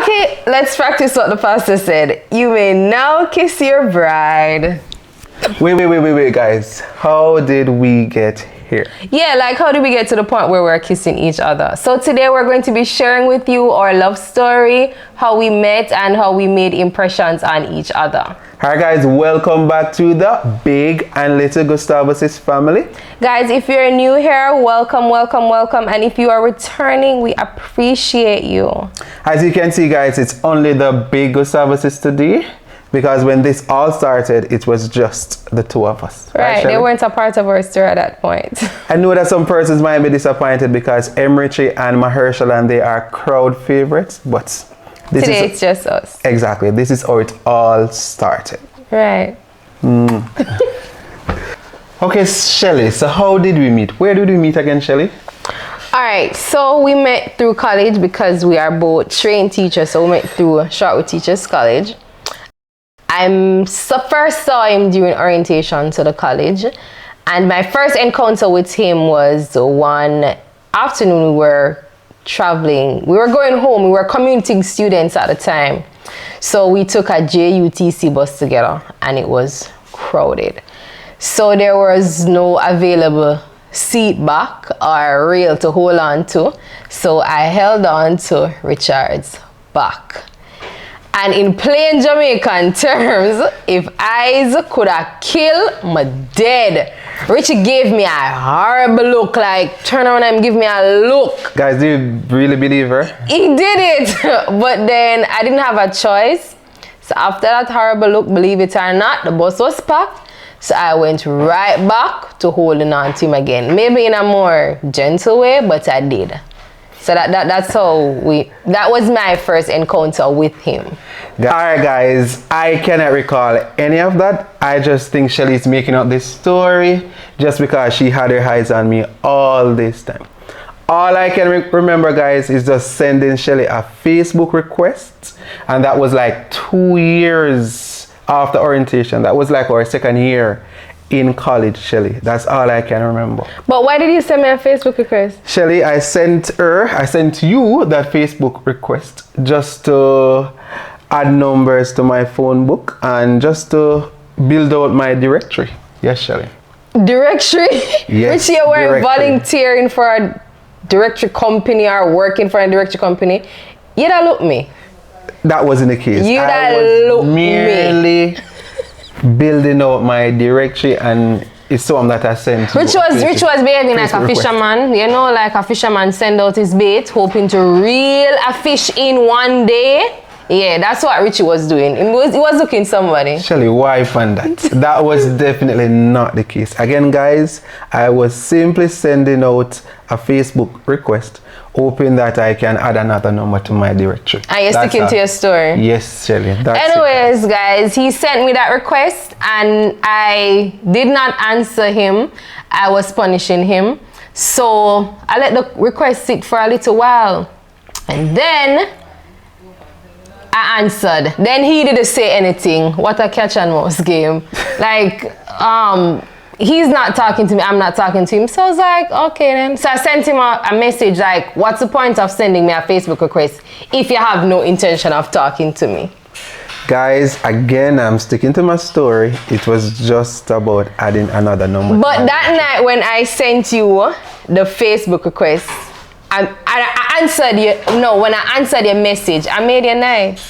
Okay, let's practice what the pastor said. You may now kiss your bride. Wait, guys. How did we get here? Yeah, like how did we get to the point where we're kissing each other? So today we're going to be sharing with you our love story, how we met, and how we made impressions on each other. Hi guys, welcome back to the Big and Little Gustavus' family. Guys, if you're new here, welcome. And if you are returning, we appreciate you. As you can see guys, it's only the Big Gustavus today. Because when this all started, it was just the two of us. Right, they weren't a part of our story at that point. I know that some persons might be disappointed because Richie and Mahershala, they are crowd favorites, but today it's just us. Exactly, this is how it all started. Right. Okay, Shelly, so how did we meet? Where did we meet again, Shelly? All right, so we met through college because we are both trained teachers, so we met through Shortwood Teachers College. I first saw him during orientation to the college, and my first encounter with him was one afternoon. We were traveling. We were going home. We were commuting students at the time. So we took a JUTC bus together, and it was crowded. So there was no available seat back or rail to hold on to. So I held on to Richard's back. And in plain Jamaican terms, if eyes could have killed, me dead. Richie gave me a horrible look, like turn around and give me a look. Guys, do you really believe her? He did it, but then I didn't have a choice. So after that horrible look, believe it or not, the bus was packed. So I went right back to holding on to him again. Maybe in a more gentle way, but I did. So that's how that was my first encounter with him. Alright guys, I cannot recall any of that. I just think Shelly's making up this story just because she had her eyes on me all this time. All I can remember guys is just sending Shelly a Facebook request, and that was like 2 years after orientation. That was like our second year in college, Shelly. That's all I can remember. But why did you send me a Facebook request? Shelly, I sent you that Facebook request just to add numbers to my phone book and just to build out my directory. Yes, Shelly. Directory? Yes. Which you were volunteering for a directory company or working for a directory company. You don't look me. That wasn't the case. You I don't look merely building out my directory, and it's something that I sent. Rich was behaving like a fisherman. You know, like a fisherman send out his bait, hoping to reel a fish in one day. Yeah, that's what Richie was doing. He was looking somebody. Shelly, why find that? That was definitely not the case. Again, guys, I was simply sending out a Facebook request, hoping that I can add another number to my directory. And you're sticking to your story? Yes, Shelly. Anyways, guys, he sent me that request and I did not answer him. I was punishing him. So I let the request sit for a little while. And then I answered. Then he didn't say anything. What a catch and mouse game. Like, he's not talking to me, I'm not talking to him. So I was like, okay then. So I sent him a message like, what's the point of sending me a Facebook request if you have no intention of talking to me? Guys, again, I'm sticking to my story. It was just about adding another number. But that night when I sent you the Facebook request, I answered you. No, when I answered your message, I made your night.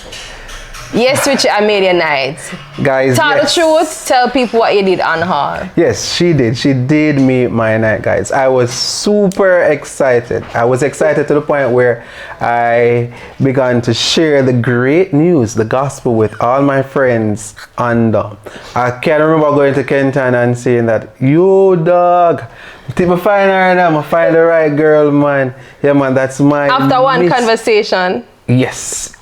Yes, Richie, I made your night. Guys, tell the truth. Tell people what you did on her. Yes, she did. She did make my night, guys. I was super excited. I was excited to the point where I began to share the great news, the gospel, with all my friends. And I can't remember going to Kenton and saying that, yo, dog, I find her now. I find the right girl, man. Yeah, man, that's my After one conversation. Yes.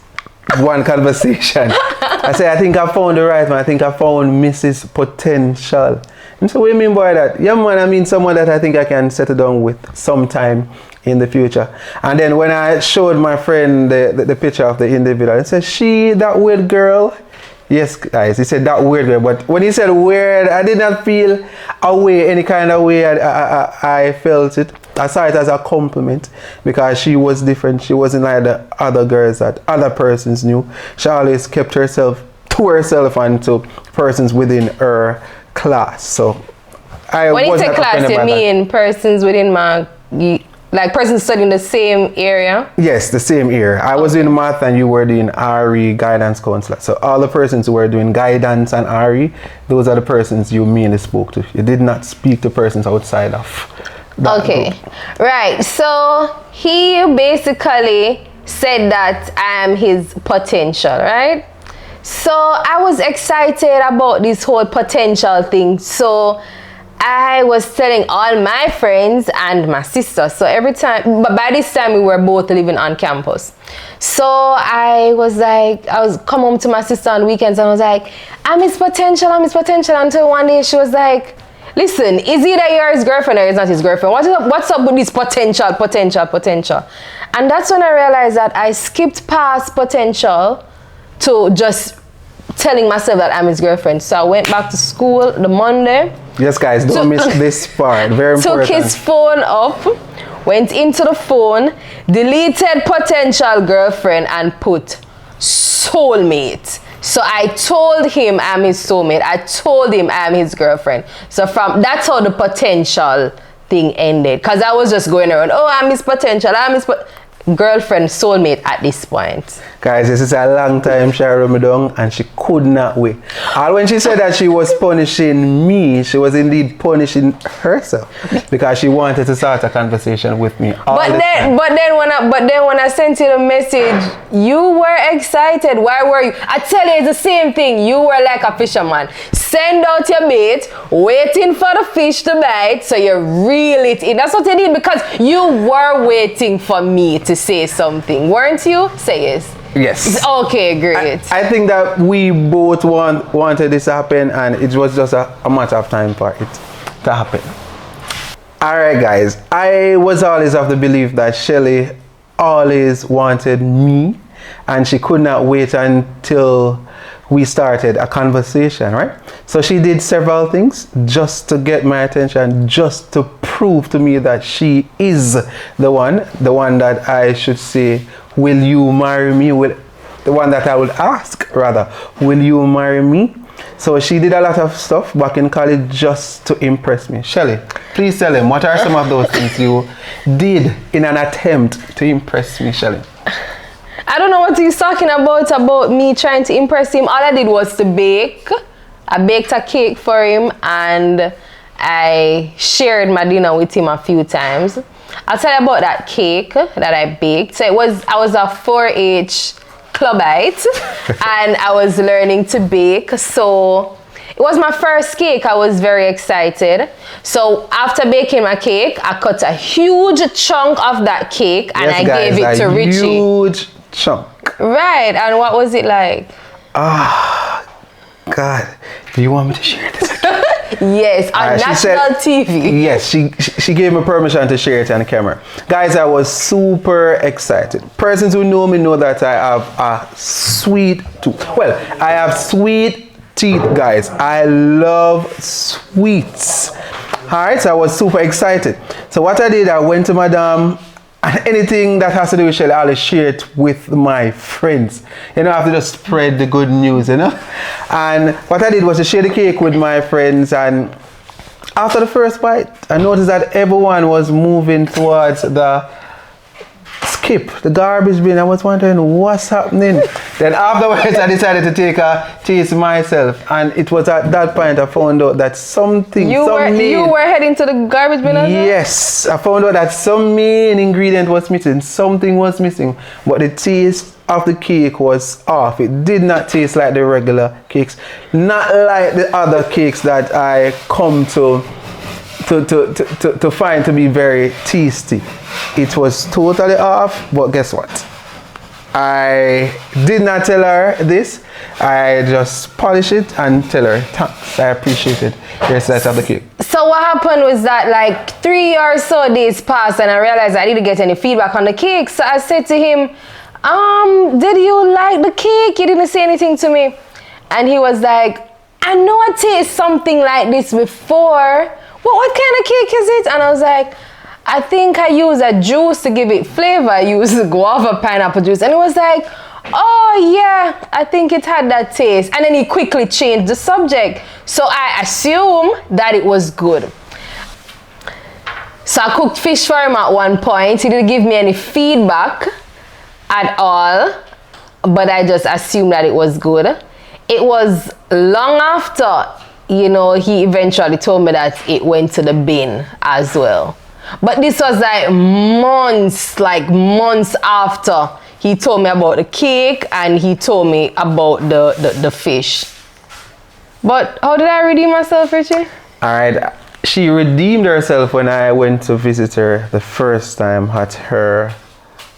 One conversation. I say, I think I found the right man. I think I found Mrs. Potential. And so what do you mean by that? Yeah, man, I mean someone that I think I can settle down with sometime in the future. And then when I showed my friend the picture of the individual, he said, she, that weird girl. Yes, guys, he said that weird girl. But when he said weird, I did not feel a way, any kind of way I felt it. I saw it as a compliment because she was different. She wasn't like the other girls that other persons knew. She always kept herself to herself and to persons within her class. So when you say class, you mean persons within like persons studying the same area? Yes, the same area. I was doing math and you were doing RE, guidance counselor. So all the persons who were doing guidance and RE, those are the persons you mainly spoke to. You did not speak to persons outside of that group. Right. So he basically said that I am his potential, right? So I was excited about this whole potential thing. So I was telling all my friends and my sister. So every time, but by this time we were both living on campus. So I was come home to my sister on weekends and I was like, I'm his potential, until one day she was like, listen, is either you're his girlfriend or he's not his girlfriend? What's up with this potential? And that's when I realized that I skipped past potential to just telling myself that I'm his girlfriend. So I went back to school the Monday. Yes, guys, don't miss this part. Very important. Took his phone up, went into the phone, deleted potential girlfriend and put soulmate. So I told him I'm his soulmate. I told him I'm his girlfriend. So that's how the potential thing ended. Because I was just going around, oh, I'm his potential, girlfriend, soulmate at this point. Guys, this is a long time she wrote me down and she could not wait. And when she said that she was punishing me, she was indeed punishing herself because she wanted to start a conversation with me. But then when I sent you the message, you were excited. Why were you? I tell you, it's the same thing. You were like a fisherman. Send out your bait, waiting for the fish to bite, so you reel it in. That's what you did because you were waiting for me to say something, weren't you? Say yes. Yes. Okay, great. I think that we both wanted this to happen and it was just a matter of time for it to happen. Alright guys, I was always of the belief that Shelly always wanted me and she could not wait until we started a conversation, right? So she did several things just to get my attention, just to prove to me that she is the one that I should say, will you marry me? The one that I would ask rather, will you marry me? So she did a lot of stuff back in college just to impress me. Shelly, please tell him, what are some of those things you did in an attempt to impress me, Shelly? I don't know what he's talking about me trying to impress him. All I did was to bake. I baked a cake for him and I shared my dinner with him a few times. I'll tell you about that cake that I baked. So I was a 4-H clubite and I was learning to bake. So it was my first cake. I was very excited. So after baking my cake, I cut a huge chunk of that cake and I gave it to Richie. Huge chunk. Right. And what was it like? God, do you want me to share this? Yes, on national TV. Yes, she gave me permission to share it on camera. Guys, I was super excited. Persons who know me know that I have a sweet tooth. Well, I have sweet teeth, guys. I love sweets. Alright, so I was super excited. So what I did, I went to Madame. And anything that has to do with Shelly, I'll share it with my friends. You know, I have to just spread the good news, you know. And what I did was to share the cake with my friends. And after the first bite, I noticed that everyone was moving towards the skip, the garbage bin. I was wondering what's happening. Then afterwards, I decided to take a taste myself. And it was at that point I found out that you were heading to the garbage bin as well? Yes, I found out that some main ingredient was missing. Something was missing. But the taste of the cake was off. It did not taste like the regular cakes. Not like the other cakes that I come to find to be very tasty. It was totally off, but guess what? I did not tell her this. I just polished it and tell her thanks. I appreciated your slice of the cake. So what happened was that like 3 or so days passed and I realized I didn't get any feedback on the cake. So I said to him, did you like the cake? You didn't say anything to me. And he was like, I know I tasted something like this before. What kind of cake is it? And I was like, I think I used a juice to give it flavor. I used guava pineapple juice. And it was like, oh yeah, I think it had that taste. And then he quickly changed the subject. So I assumed that it was good. So I cooked fish for him at one point. He didn't give me any feedback at all, but I just assumed that it was good. It was long after, you know, he eventually told me that it went to the bin as well. But this was like months after he told me about the cake and he told me about the fish. But how did I redeem myself, Richie? All right. She redeemed herself when I went to visit her the first time at her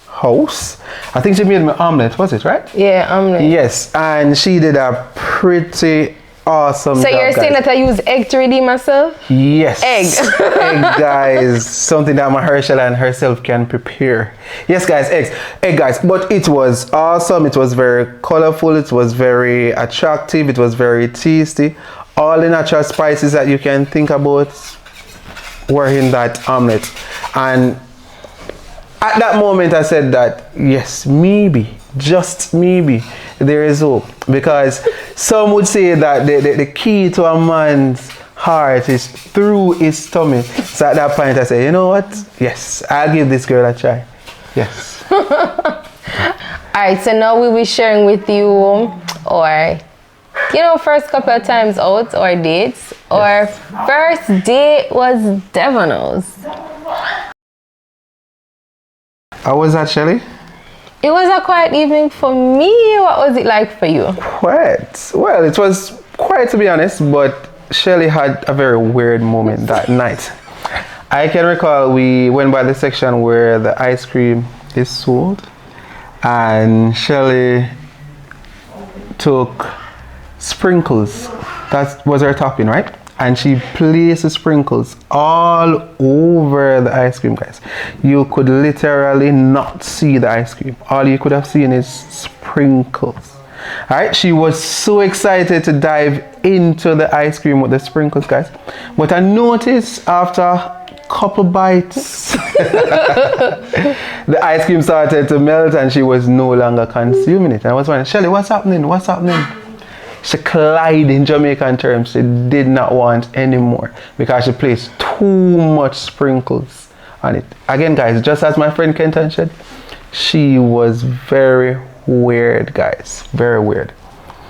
house. I think she made me omelette, was it, right? Yeah, omelette. Yes, and she did a pretty awesome so job, you're saying that I use egg to redeem myself? Yes. Egg. Egg, guys. Something that Mahershala and herself can prepare. Yes, guys, eggs. Egg, guys. But it was awesome. It was very colorful. It was very attractive. It was very tasty. All the natural spices that you can think about were in that omelette. And at that moment, I said that, yes, maybe, just maybe, there is hope. Because some would say that the key to a man's heart is through his stomach. So at that point, I said, you know what? Yes, I'll give this girl a try. Yes. Alright, so now we'll be sharing with you, or, you know, first couple of times out, or dates. Our first date was Devano's. How was that, Shelly? It was a quiet evening for me. What was it like for you? Quiet. Well, it was quiet, to be honest, but Shelly had a very weird moment that night. I can recall we went by the section where the ice cream is sold, and Shelly took sprinkles. That was her topping, right? And she placed the sprinkles all over the ice cream, guys. You could literally not see the ice cream. All you could have seen is sprinkles. All right, she was so excited to dive into the ice cream with the sprinkles, guys. But I noticed after a couple bites, the ice cream started to melt and she was no longer consuming it. And I was wondering, Shelly, what's happening? What's happening? She cried in Jamaican terms. She did not want any more because she placed too much sprinkles on it. Again, guys, just as my friend Kenton said, she was very weird, guys. Very weird.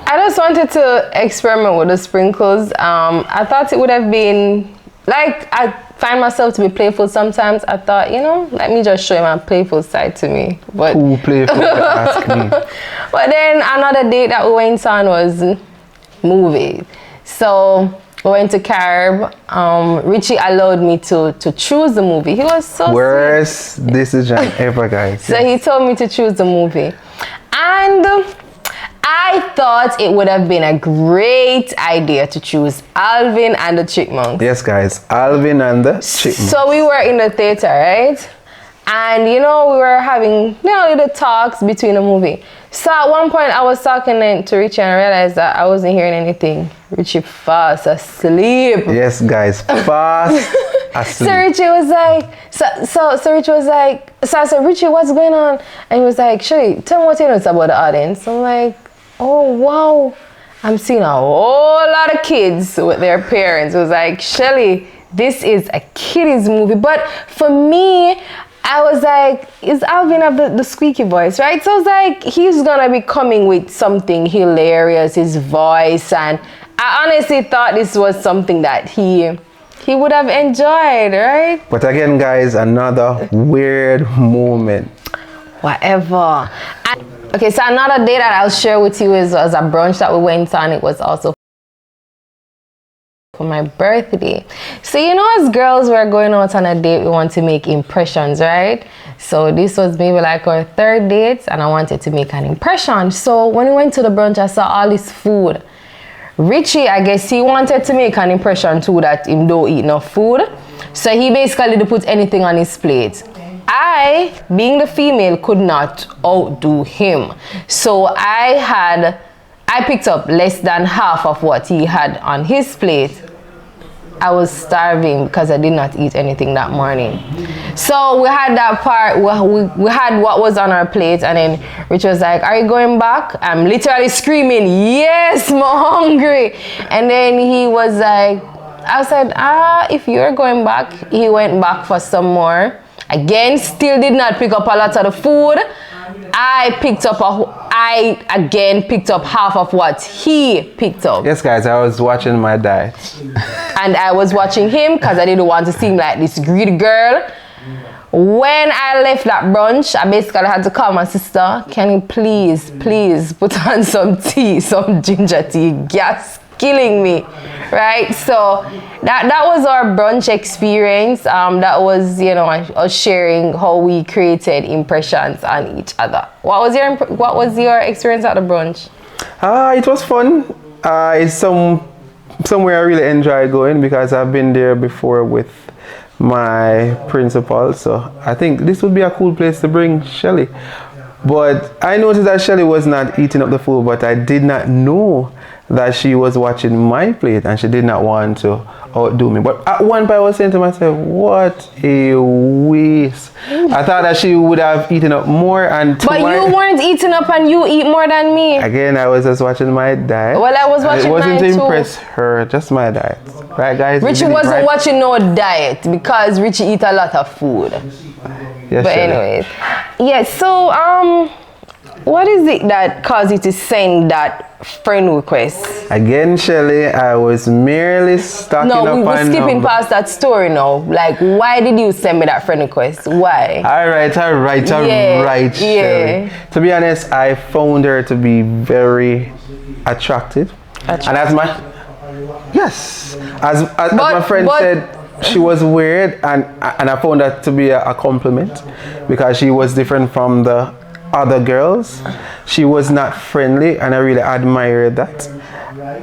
I just wanted to experiment with the sprinkles. I thought it would have been, like, I find myself to be playful sometimes. I thought, you know, let me just show you my playful side to me. But too playful to ask me. But then another date that we went on was movie. So we went to Carib. Richie allowed me to choose the movie. He was so worst sweet. decision ever, guys. So he told me to choose the movie. And I thought it would have been a great idea to choose Alvin and the Chipmunks. Yes, guys, Alvin and the Chipmunks. So we were in the theater, right? And you know, we were having, you know, little talks between the movie. So at one point I was talking to Richie and I realized that I wasn't hearing anything. Richie fast asleep. Yes, guys, fast asleep. So Richie was like, so Richie was like, so I said, Richie, what's going on? And he was like, Shelly, tell me what you know about the audience. I'm like, oh wow, I'm seeing a whole lot of kids with their parents. It was like, Shelly, this is a kiddies movie. But for me, I was like, is Alvin have the squeaky voice, right? So I was like, he's gonna be coming with something hilarious, his voice, and I honestly thought this was something that he would have enjoyed, right? But again, guys, another weird moment. Whatever. Okay, so another day that I'll share with you was a brunch that we went on. It was also for my birthday. So you know, as girls, we're going out on a date, we want to make impressions, right? So this was maybe like our third date and I wanted to make an impression. So when we went to the brunch, I saw all this food. Richie, I guess he wanted to make an impression too that him don't eat enough food. So he basically didn't put anything on his plate. I, being the female, could not outdo him. So I picked up less than half of what he had on his plate. I was starving because I did not eat anything that morning. So we had that part, we had what was on our plate, and then Rich was like, are you going back? I'm literally screaming, yes, I'm hungry. And then he was like, I said, if you're going back. He went back for some more. Again, still did not pick up a lot of the food. I again picked up half of what he picked up. Yes, guys, I was watching my diet. And I was watching him because I didn't want to seem like this greedy girl. When I left that brunch, I basically had to call my sister. Can you please put on some tea, some ginger tea? Gas killing me, right? So that was our brunch experience. That was, you know, us sharing how we created impressions on each other. What was your experience at the brunch? It was fun. It's somewhere I really enjoy going because I've been there before with my principal, so I think this would be a cool place to bring Shelly. But I noticed that Shelly was not eating up the food, but I did not know that she was watching my plate and she did not want to outdo me. But at one point I was saying to myself, what a waste. I thought that she would have eaten up more. But you weren't eating up and you eat more than me. Again, I was just watching my diet. Well, I was watching mine too. It wasn't to impress her, just my diet. Right, guys? Richie wasn't watching no diet because Richie eat a lot of food. Yes, but anyways, yeah, so what is it that caused you to send that friend request? Again, Shelly, I was merely stocking up on we're skipping past that story now. Like, why did you send me that friend request? Why? All right, Shelly. To be honest, I found her to be very attractive. And as my my friend said, she was weird, and I found that to be a compliment because she was different from the other girls. She was not friendly, and I really admired that.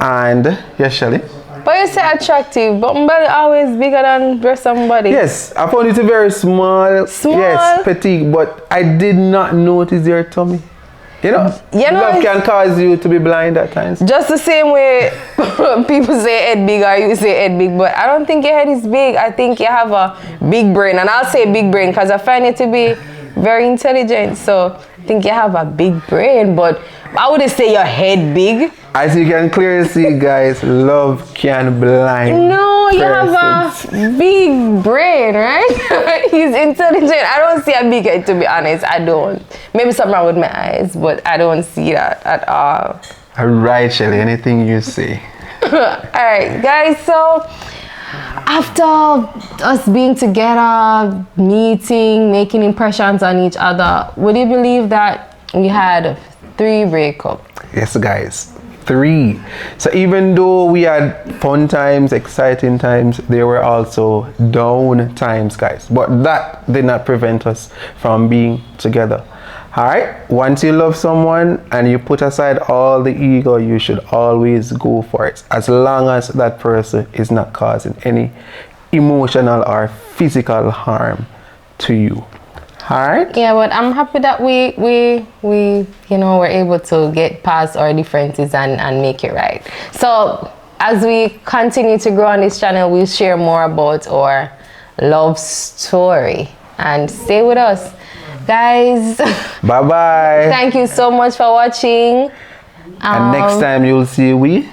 And yes, Shelly. But you say attractive, but somebody always bigger than rest somebody. Yes, I found it very small. Small. Yes, petite, but I did not notice your tummy. You know, love can cause you to be blind at times. Just the same way people say head big or you say head big, but I don't think your head is big. I think you have a big brain, and I'll say big brain because I find it to be very intelligent. So I think you have a big brain, but I wouldn't say your head big. As you can clearly see, guys, love can blind. No, you have a big brain, right? He's intelligent. I don't see a big head, to be honest. I don't. Maybe something wrong with my eyes, but I don't see that at all. All right, Shelly, anything you say. All right, guys, so after us being together, meeting, making impressions on each other, would you believe that we had 3 breakups? Yes, guys. 3. So even though we had fun times, exciting times, there were also down times, guys. But that did not prevent us from being together. Alright, once you love someone and you put aside all the ego, you should always go for it, as long as that person is not causing any emotional or physical harm to you. Alright? Yeah, but I'm happy that we you know, were able to get past our differences and make it right. So as we continue to grow on this channel, we'll share more about our love story, and stay with us, guys. Bye bye. Thank you so much for watching. And next time you'll see we.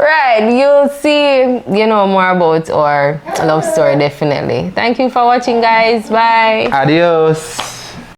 Right, you'll see, you know, more about our love story, definitely. Thank you for watching, guys. Bye. Adios.